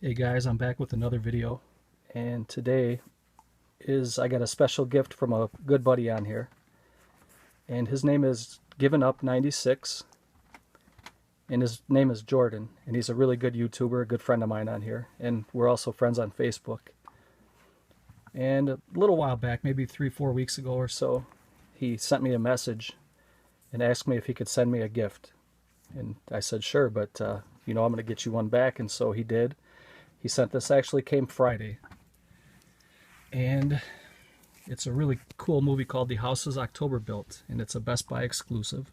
Hey guys, I'm back with another video, and today I got a special gift from a good buddy on here, and his name is GiVeNuP96, and his name is Jordan, and he's a really good YouTuber, a good friend of mine on here, and we're also friends on Facebook. And a little while back, maybe 3-4 weeks ago or so, he sent me a message and asked me if he could send me a gift, and I said sure, but I'm going to get you one back, and so he did. He sent this, actually came Friday, and it's a really cool movie called The House is October Built, and it's a Best Buy exclusive,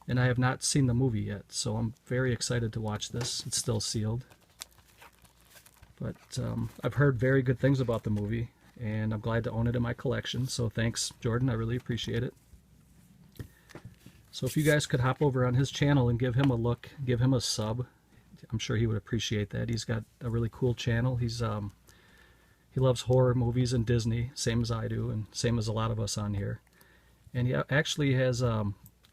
and I have not seen the movie yet, so I'm very excited to watch this. It's still sealed, but I've heard very good things about the movie, and I'm glad to own it in my collection, so thanks, Jordan. I really appreciate it. So if you guys could hop over on his channel and give him a look, give him a sub, I'm sure he would appreciate that. He's got a really cool channel. He loves horror movies and Disney, same as I do, and same as a lot of us on here. And he actually has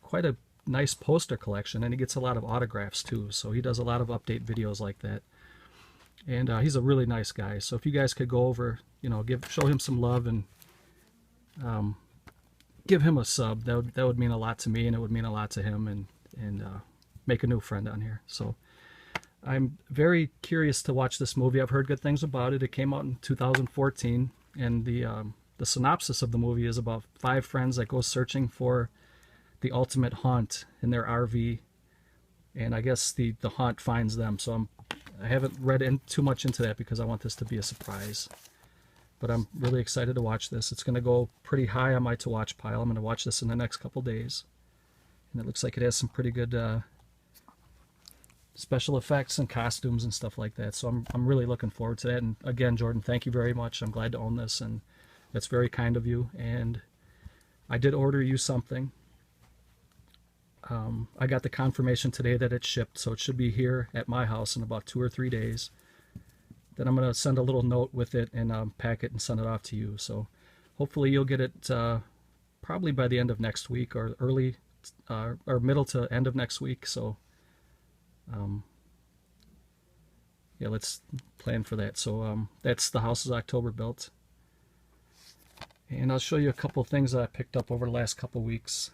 quite a nice poster collection, and he gets a lot of autographs too. So he does a lot of update videos like that. And he's a really nice guy. So if you guys could go over, show him some love and give him a sub, that would mean a lot to me, and it would mean a lot to him, and make a new friend on here. So I'm very curious to watch this movie. I've heard good things about it. It came out in 2014, and the synopsis of the movie is about 5 friends that go searching for the ultimate haunt in their RV, and I guess the haunt finds them. So I haven't read too much into that because I want this to be a surprise. But I'm really excited to watch this. It's going to go pretty high on my to-watch pile. I'm going to watch this in the next couple days, and it looks like it has some pretty good special effects and costumes and stuff like that. So I'm really looking forward to that. And again, Jordan, thank you very much. I'm glad to own this, and that's very kind of you. And I did order you something. I got the confirmation today that it's shipped, so it should be here at my house in about 2 or 3 days. Then I'm going to send a little note with it and pack it and send it off to you. So hopefully you'll get it probably by the end of next week, or early or middle to end of next week. So yeah, let's plan for that. So that's The House is October Built, and I'll show you a couple things that I picked up over the last couple weeks.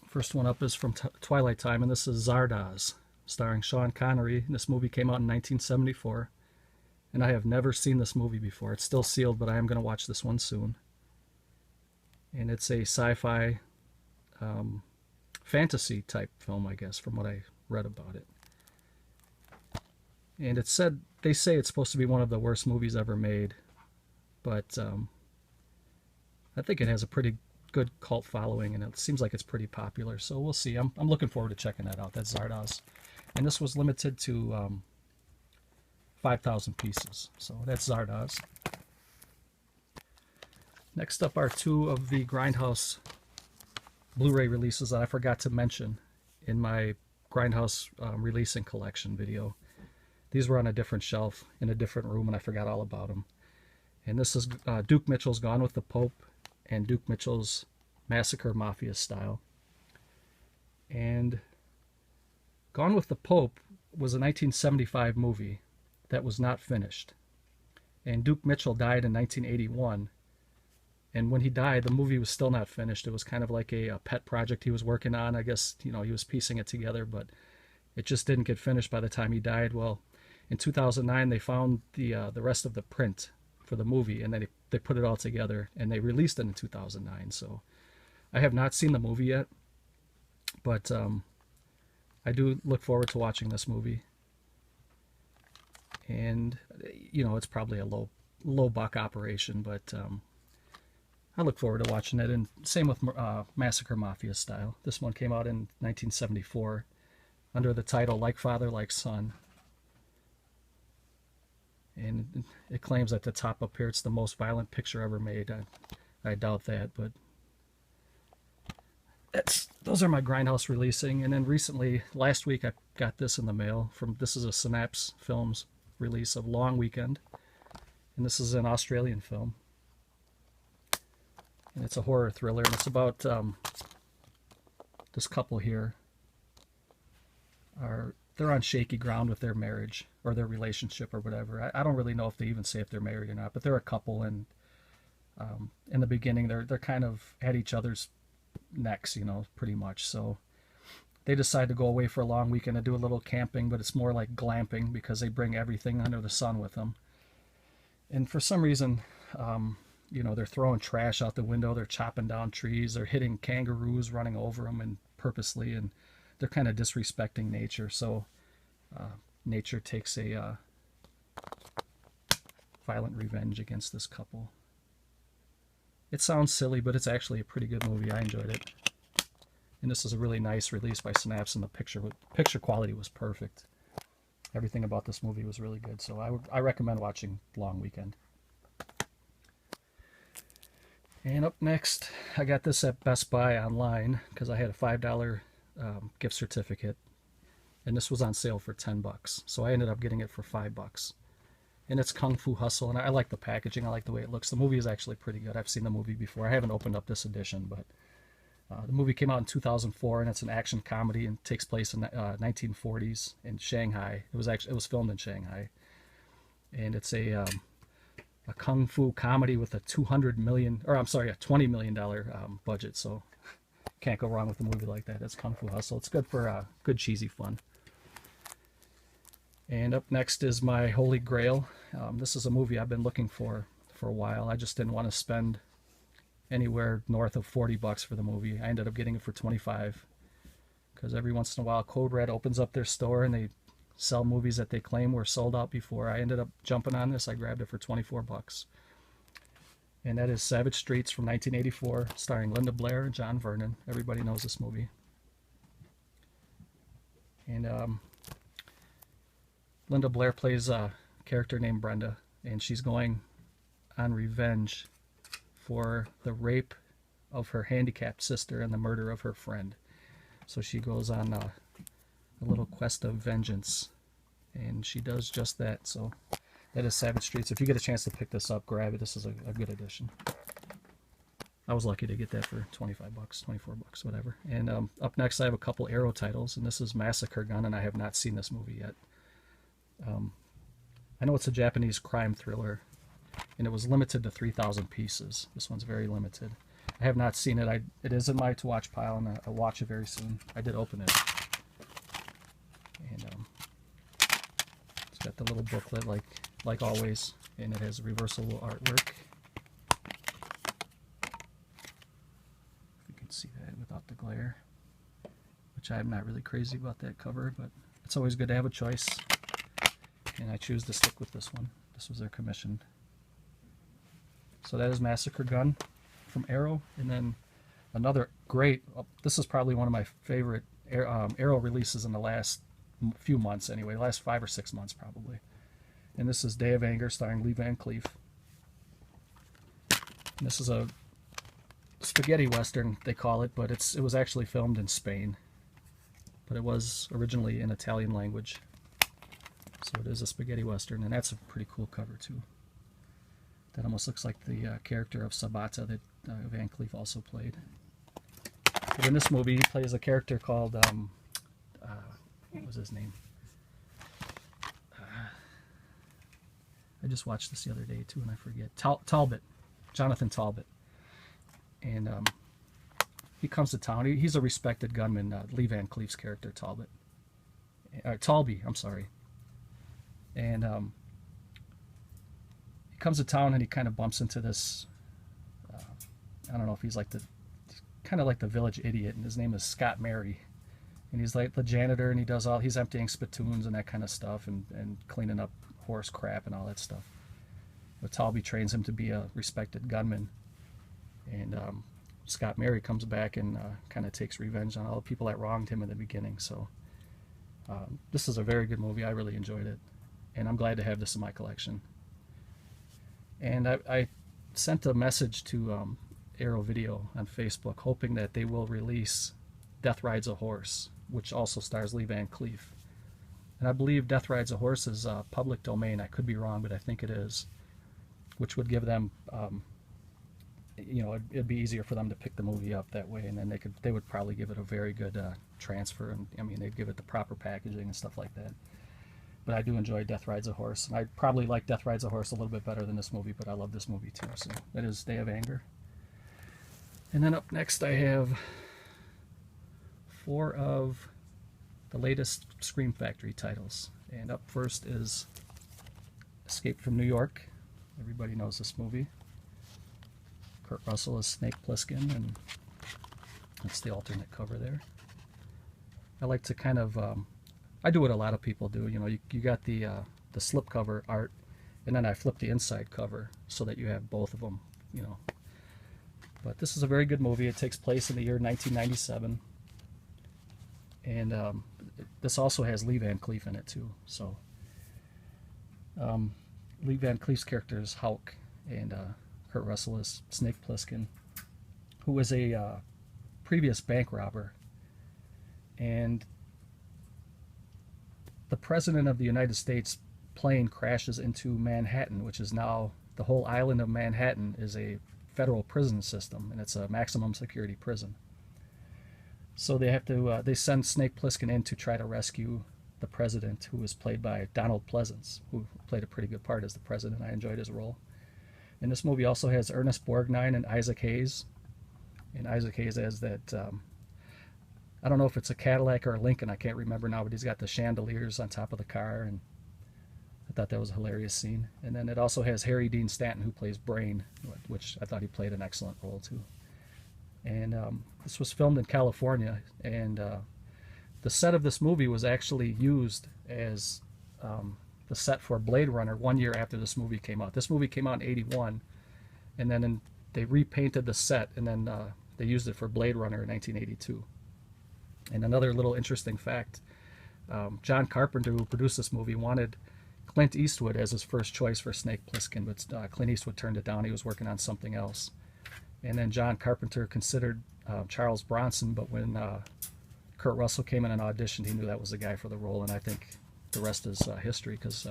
First one up is from Twilight time, and this is Zarkoz, starring Sean Connery. And this movie came out in 1974, and I have never seen this movie before. It's still sealed, but I am going to watch this one soon. And it's a sci-fi fantasy type film, I guess, from what I read about it. And they say it's supposed to be one of the worst movies ever made, but I think it has a pretty good cult following, and it seems like it's pretty popular, so we'll see. I'm looking forward to checking that out. That's Zarkoz, and this was limited to 5,000 pieces, so that's Zarkoz. Next up are 2 of the Grindhouse Blu-ray releases that I forgot to mention in my Grindhouse releasing collection video. These were on a different shelf in a different room, and I forgot all about them. And this is Duke Mitchell's Gone with the Pope and Duke Mitchell's Massacre Mafia Style. And Gone with the Pope was a 1975 movie that was not finished. And Duke Mitchell died in 1981. And when he died, the movie was still not finished. It was kind of like a pet project he was working on. I guess, he was piecing it together, but it just didn't get finished by the time he died. Well, in 2009, they found the rest of the print for the movie, and then they put it all together, and they released it in 2009. So I have not seen the movie yet, but I do look forward to watching this movie. And, it's probably a low buck operation, but I look forward to watching it. And same with Massacre Mafia Style. This one came out in 1974 under the title Like Father, Like Son. And it claims at the top up here it's the most violent picture ever made. I doubt that, but those are my Grindhouse releasing. And then recently, last week, I got this in the mail. This is a Synapse Films release of Long Weekend. And this is an Australian film. And it's a horror thriller, and it's about this couple here are they're on shaky ground with their marriage or their relationship or whatever. I don't really know if they even say if they're married or not, but they're a couple, and in the beginning they're kind of at each other's necks, you know, pretty much. So they decide to go away for a long weekend and do a little camping, but it's more like glamping because they bring everything under the sun with them. And for some reason, you know, they're throwing trash out the window, they're chopping down trees, they're hitting kangaroos, running over them and purposely, and they're kind of disrespecting nature. So nature takes a violent revenge against this couple. It sounds silly, but it's actually a pretty good movie. I enjoyed it. And this is a really nice release by Synapse, and the picture quality was perfect. Everything about this movie was really good, so I recommend watching Long Weekend. And up next, I got this at Best Buy online because I had a $5 gift certificate, and this was on sale for $10, so I ended up getting it for $5. And it's Kung Fu Hustle, and I like the packaging. I like the way it looks. The movie is actually pretty good. I've seen the movie before. I haven't opened up this edition, but the movie came out in 2004, and it's an action comedy and takes place in 1940s in Shanghai. It was filmed in Shanghai, and it's a kung fu comedy with a $20 million budget. So can't go wrong with a movie like that. It's Kung Fu Hustle. It's good for good cheesy fun. And up next is my Holy Grail. This is a movie I've been looking for a while. I just didn't want to spend anywhere north of $40 for the movie. I ended up getting it for $25 because every once in a while Code Red opens up their store and they sell movies that they claim were sold out before. I ended up jumping on this. I grabbed it for $24. And that is Savage Streets from 1984, starring Linda Blair and John Vernon. Everybody knows this movie. And Linda Blair plays a character named Brenda, and she's going on revenge for the rape of her handicapped sister and the murder of her friend. So she goes on a little quest of vengeance, and she does just that. So that is Savage Streets. If you get a chance to pick this up, grab it. This is a good edition. I was lucky to get that for $25, $24, whatever. And up next I have a couple Arrow titles, and this is Massacre Gun, and I have not seen this movie yet. I know it's a Japanese crime thriller, and it was limited to 3,000 pieces. This one's very limited. I have not seen it. It is in my to-watch pile, and I'll watch it very soon. I did open it. And it's got the little booklet like always, and it has reversible artwork. If you can see that without the glare, which I'm not really crazy about that cover, but it's always good to have a choice. And I choose to stick with this one. This was their commission. So that is Massacre Gun from Arrow. And then another great, this is probably one of my favorite Arrow releases in the last few months anyway, the last 5 or 6 months probably. And this is Day of Anger, starring Lee Van Cleef. And this is a spaghetti western, they call it, but it was actually filmed in Spain. But it was originally in Italian language. So it is a spaghetti western, and that's a pretty cool cover too. That almost looks like the character of Sabata that Van Cleef also played. But in this movie, he plays a character called, what was his name? I just watched this the other day too, and I forget. Talbot, Jonathan Talbot. And he comes to town. He's a respected gunman, Lee Van Cleef's character, Talbot. Talby, I'm sorry. And he comes to town and he kind of bumps into this, I don't know if he's like kind of like the village idiot, and his name is Scott Mary. And he's like the janitor, and he's emptying spittoons and that kind of stuff, and cleaning up horse crap and all that stuff. But Talby trains him to be a respected gunman. And Scott Mary comes back and kind of takes revenge on all the people that wronged him in the beginning. So this is a very good movie. I really enjoyed it, and I'm glad to have this in my collection. And I sent a message to Arrow Video on Facebook, hoping that they will release Death Rides a Horse, which also stars Lee Van Cleef. And I believe Death Rides a Horse is public domain. I could be wrong, but I think it is, which would give them, you know, it'd be easier for them to pick the movie up that way, and then they would probably give it a very good transfer, and I mean, they'd give it the proper packaging and stuff like that. But I do enjoy Death Rides a Horse, and I probably like Death Rides a Horse a little bit better than this movie, but I love this movie too. So that is Day of Anger. And then up next I have 4 of the latest Scream Factory titles. And up first is Escape from New York. Everybody knows this movie. Kurt Russell is Snake Plissken, and that's the alternate cover there. I like to kind of, I do what a lot of people do. You know, you got the slipcover art, and then I flip the inside cover so that you have both of them, you know. But this is a very good movie. It takes place in the year 1997. And this also has Lee Van Cleef in it too. So Lee Van Cleef's character is Houck, and Kurt Russell is Snake Plissken, who was a previous bank robber. And the President of the United States plane crashes into Manhattan, which is now, the whole island of Manhattan is a federal prison system, and it's a maximum security prison. So they have to, they send Snake Plissken in to try to rescue the president, who was played by Donald Pleasence, who played a pretty good part as the president. I enjoyed his role. And this movie also has Ernest Borgnine and Isaac Hayes. And Isaac Hayes has that, I don't know if it's a Cadillac or a Lincoln, I can't remember now, but he's got the chandeliers on top of the car, and I thought that was a hilarious scene. And then it also has Harry Dean Stanton, who plays Brain, which I thought he played an excellent role too. And this was filmed in California, and the set of this movie was actually used as the set for Blade Runner 1 year after this movie came out. This movie came out in '81, and then they repainted the set, and then they used it for Blade Runner in 1982. And another little interesting fact, John Carpenter, who produced this movie, wanted Clint Eastwood as his first choice for Snake Plissken, but Clint Eastwood turned it down. He was working on something else. And then John Carpenter considered Charles Bronson, but when Kurt Russell came in and auditioned, he knew that was the guy for the role, and I think the rest is history, because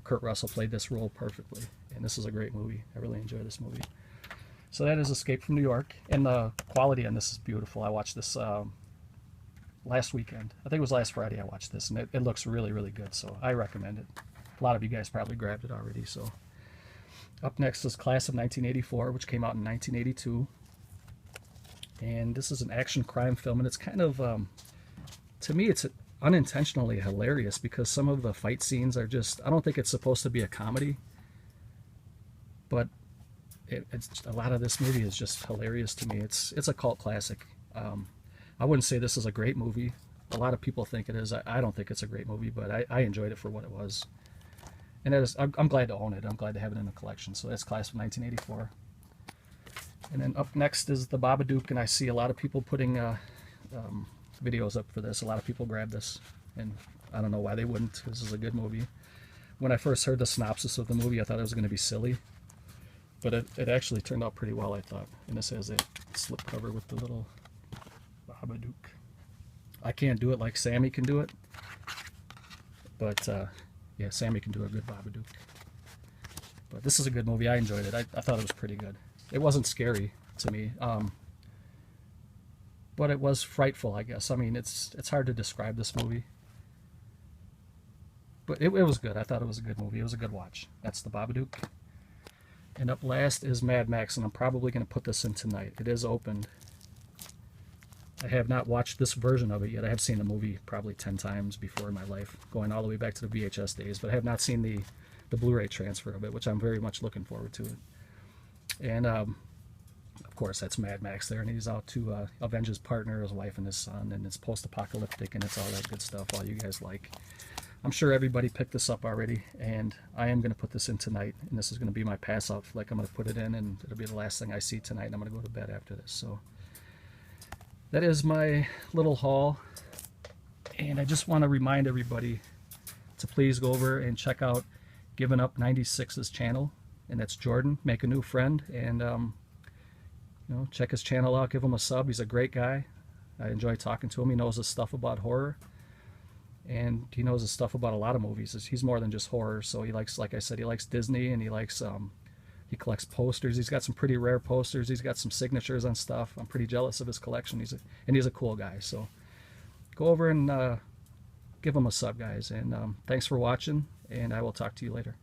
Kurt Russell played this role perfectly. And this is a great movie. I really enjoy this movie. So that is Escape from New York, and the quality on this is beautiful. I watched this last weekend. I think it was last Friday I watched this, and it looks really, really good, so I recommend it. A lot of you guys probably grabbed it already. So up next is Class of 1984, which came out in 1982. And this is an action crime film, and it's kind of, to me, it's unintentionally hilarious, because some of the fight scenes are just, I don't think it's supposed to be a comedy, but it's a lot of this movie is just hilarious to me. It's a cult classic. I wouldn't say this is a great movie. A lot of people think it is. I don't think it's a great movie, but I enjoyed it for what it was. And I'm glad to own it. I'm glad to have it in the collection. So that's Class of 1984. And then up next is the Babadook, and I see a lot of people putting videos up for this. A lot of people grabbed this, and I don't know why they wouldn't. This is a good movie. When I first heard the synopsis of the movie, I thought it was going to be silly, but it actually turned out pretty well, I thought. And this has a slipcover with the little Babadook. I can't do it like Sammy can do it, but yeah, Sammy can do a good Babadook. But this is a good movie. I enjoyed it. I thought it was pretty good. It wasn't scary to me, but it was frightful, I guess. I mean, it's hard to describe this movie, but it was good. I thought it was a good movie. It was a good watch. That's the Babadook. And up last is Mad Max, and I'm probably going to put this in tonight. It is opened. I have not watched this version of it yet. I have seen the movie probably 10 times before in my life, going all the way back to the VHS days, but I have not seen the Blu-ray transfer of it, which I'm very much looking forward to it. And of course, that's Mad Max there, and he's out to avenge his partner, his wife, and his son, and it's post-apocalyptic, and it's all that good stuff, all you guys like. I'm sure everybody picked this up already, and I am going to put this in tonight, and this is going to be my pass-out flick. I'm going to put it in, and it'll be the last thing I see tonight, and I'm going to go to bed after this. So that is my little haul, and I just want to remind everybody to please go over and check out GiveNuP96's channel, and that's Jordan. Make a new friend, and you know, check his channel out, give him a sub. He's a great guy. I enjoy talking to him. He knows his stuff about horror, and he knows his stuff about a lot of movies. He's more than just horror. So he likes, like I said, he likes Disney, and he likes he collects posters. He's got some pretty rare posters. He's got some signatures on stuff. I'm pretty jealous of his collection. He's a cool guy. So go over and give them a sub, guys. And thanks for watching, and I will talk to you later.